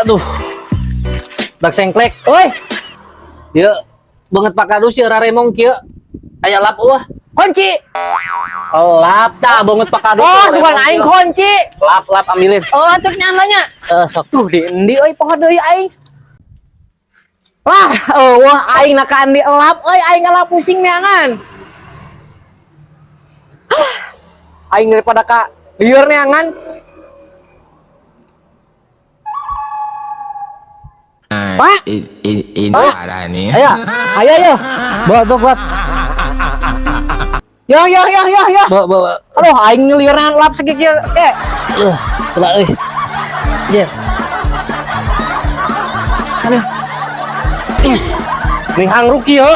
Aduh. Dak sengklek. Oi. Ieu banget Pak Kadus ya raremong kieu. Aya lap wah. Kunci. Lap tah banget Pak Kadus. Oh, sugan aing kunci. Lap ambilin. Oh, atuh nyandanya. Sok. Tuh di endi euy poho deui aing. Wah, wah aing nakaan di elap euy, aing ngalap pusing neangan. Aing daripada ka lieur neangan. Pak, ini ada nih. Ayo. Buat. Yo. Bawa. Aduh, aing lieuran lap segigil teh. Coba euy. Ye. Aduh. Ning hangruk kieu.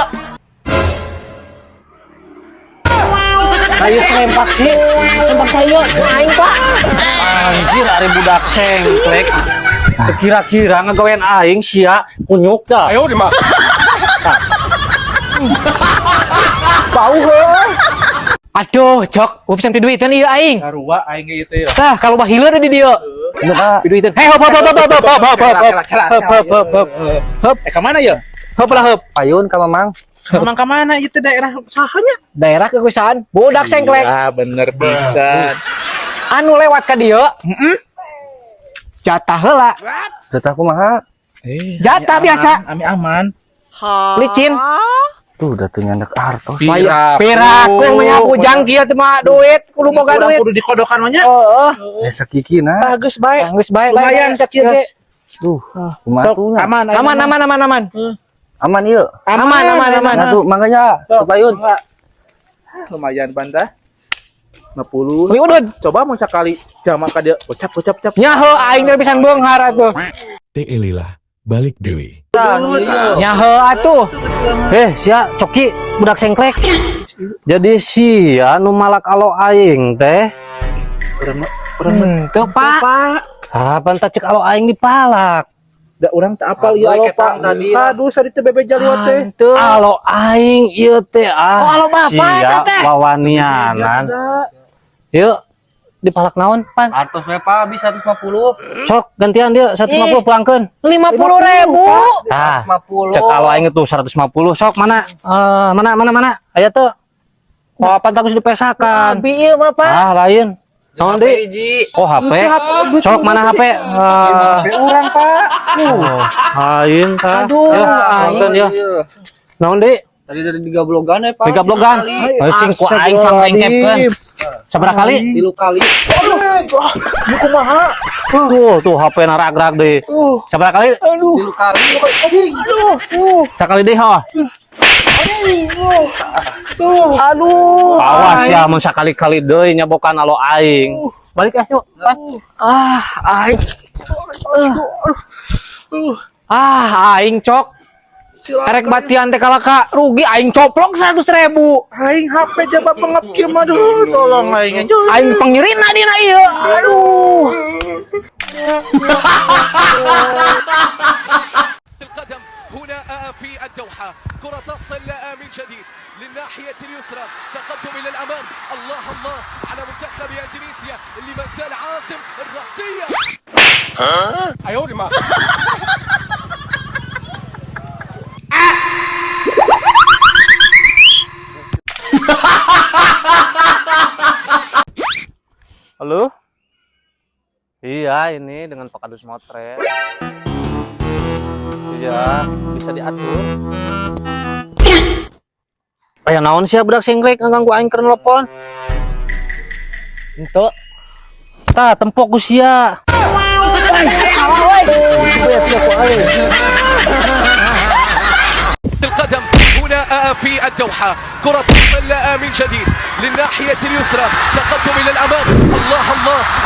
Ayo sempak sih. Sempak saya. Aing Pak. Anjir ari budak sengklek. Kira-kira ngagawean aing sia kunyuk dah. Ayo di mah. Bau heuh. Aduh, Jok, mau pesen piduitan ieu aing. Sarua aing ge teh. Tah, kalau bah hilir di dieu. Piduitan. Hei, hop. Ka mana ya? Hop lah hop. Payun ka Mamang. Emang ka mana ieu teh daerah sahanya? Daerah kekuasaan budak sengklek. Ya bener bisa. Anu lewat ka dieu. Jatah heula. Jatah kumaha? Jatah biasa. Ami aman. Licin. Tuh udah tuh nyandak artos. Pirakul menyapu jang kieu teh mah duit, kudu boga duit. Kudu dikodokan mah nya. Heeh. Esa kikina. Bagus bae. Geus bae. Lumayan sakieu ge. Tuh, kumaha tuh nya? Aman. Aman ieu. Aman. Nah tuh manganya Payun. Lumayan banda. 50. Wi udud. Coba mau sekali jamak ka dia. Ucap. Nyaho aing teh pisan beunghar atuh. Teh Elila balik deui. Nyaho atuh. Sia coki budak sengklek. Jadi sia nu malak alo aing teh. Tuh Pak. Harapan tak cek alo aing dipalak. Da urang teh apal ieu alo Pak. Aduh sari teh bebe jaliwat teh. Alo aing ieu teh Oh, alo Bapak eta teh. Wawanianan. Yuk dipalak naon pan? Artos we Pak bisa 150. Sok gantian dia 150 pulangkeun. 50.000. Tah. 150. Cek alo aing itu 150. Sok mana? Mana? Aya teu. Oh, apa harus dipesakan? Abi ieu mah Pak. Lain. Naon HP di? hiji. Oh, HP. Sok mana HP? Urang Pak. Lain tah. Aduh, Pulangkeun ya. Naon di? Tadi dari 3 blogan ya Pak. 3 blogan. Cing ku aing sampai ngepkeun. Sabaraha kali? 3 kali. Ieu kumaha? Tuh HP na rag-rag deui. Sabaraha kali? 3 kali. Sakali deui ha. Aduh. Awas ya mun sakali-kali deui nyabokan alo aing. Balik yuk. Aing. Aing cok. Erek batian teh kalaka rugi aing coplok 100.000. Aing HP jaba pengap kieu mah aduh tolong aing. Aing pengirina dina ieu. Aduh. القدم هنا في الدوحة كرة تصل من جديد للناحية اليسرى تقدم إلى الأمام الله على منتخب اندونيسيا اللي ما زال عاصم الرأسية Ayo di mah. Halo? Iya, ini dengan Pak Kadus Motret. Iya, bisa diatur. Aya naon sih budak sengklek nganggu aing keur nelpon? Henteu. Tah, tempok ku sia. القدم هنا في الدوحة كرة تصل من جديد للناحية اليسرى تقدم إلى الأمام الله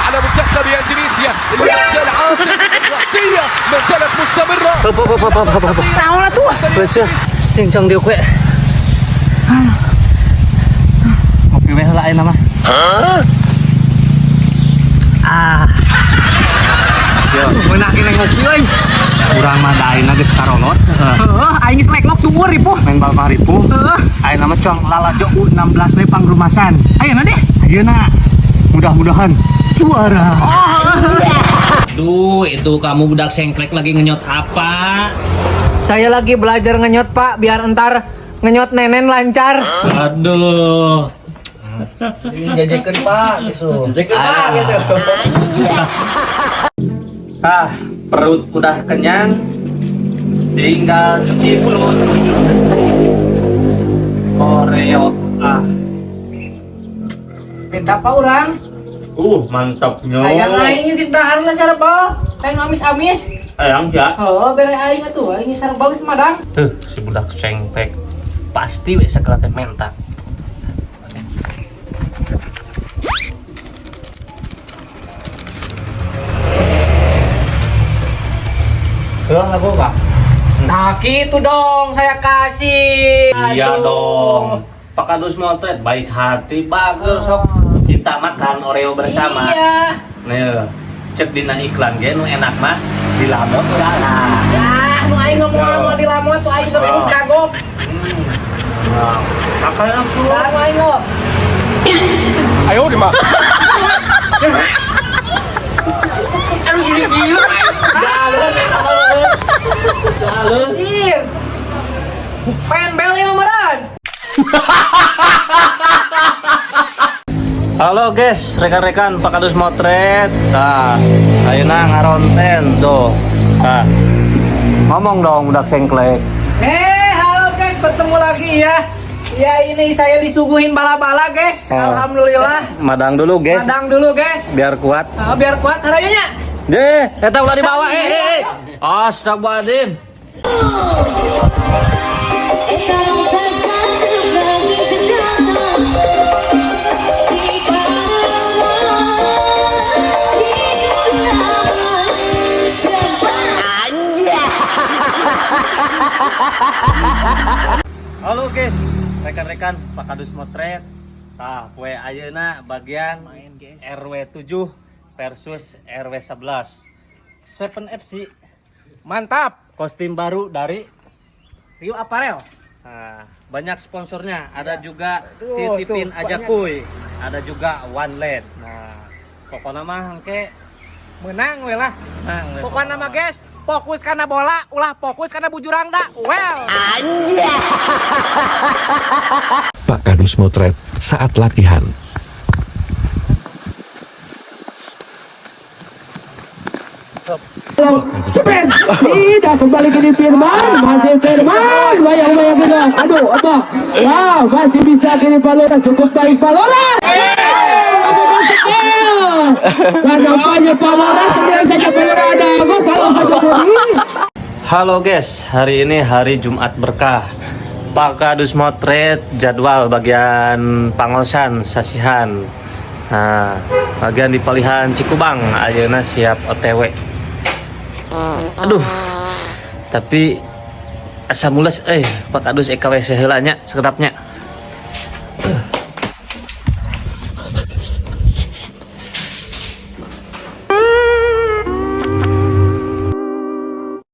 على منتخب اندونيسيا اللي ما زال عاصم الرأسية ما زالت مستمرة Naon atuh? Cincang diuk we. Ngopi we heula ayeuna mah. Yo, meunah kene ngopi euy. Urang mah da ayeuna geus karolot. Heeh, aing geus leklok tueur ripuh. Main bal ribu. Ayeuna mah cong lalajo U16 we pangrumasan. Ayeuna deh. Ayeuna mudah-mudahan juara. Aduh, itu kamu budak sengklek lagi ngenyot apa? Saya lagi belajar ngenyot Pak, biar entar ngenyot nenen lancar. Aduh. Jajakan Pak gitu. Ah, perut udah kenyang. Tinggal cuci mulut. Oreo. Ah. Minta apa orang? Mantapnya. Ayang aing geus dahar lah sareba. Lain amis-amis. Ayang ya. Oh, bere aing atuh, aing sareba geus madang. Si budak sengklek. Pasti we sakala teh mentak. Doang aku Pak. Nah, gitu dong saya kasih. Iya Aduh. dong. Pak Kadus motret baik hati bagus sok. Kita makan Oreo bersama. Iya. Nih, cek dina iklan ge nu enak mah dilamot udah lah. Ya, nu aing ngomong di lamot tuh aing kebun kagok. Nah, kakak aku. Lah nu aing lo. Ayo di mah. Aduh gini-gini. Jalan eta mah. Jalan. Ir. Pengen bel ya meureun. Halo guys, rekan-rekan Pak Kadus motret. Nah, ayeuna ngaronten tuh. Nah. Ngomong dong budak sengklek. Halo guys, bertemu lagi ya. Ya ini saya disuguhin bala-bala guys. Oh. Alhamdulillah. Madang dulu guys, Madang dulu guys. biar kuat. Biar kuat harayanya. Deh, eta ulah dibawa. Astagfirullahaladzim. Halo guys, rekan-rekan Pak Kadus motret. Nah, kue ayeuna bagian RW 7 versus RW 11. 7 FC. Mantap. Kostum baru dari Rio Apparel. nah, banyak sponsornya. Ada juga Aduh, titipin tuh, aja banyak, kuy. Ada juga One Land. Nah, pokoknya mah hangke Menang we lah. nah, Pokoknya nama guys, fokus karena bola, ulah fokus karena bujurang dah. Well. Pak Kadus motret saat latihan. Tidak kembali ke Firman, masih Firman, bayang-bayang gitu. Aduh, apa? Wow, masih bisa kini Palora, cukup baik Palora. Apa masuknya? Dan nampaknya Palora segera saja Palora ada gol salah satu pemain. Halo guys, hari ini hari Jumat berkah. Pak Kadus motret jadwal bagian pangosan sasihan. Nah, bagian di Palihan Cikubang ayeuna siap OTW. Aduh. Tapi asa mules Pak Kadus EKWC heula nya sekedapnya.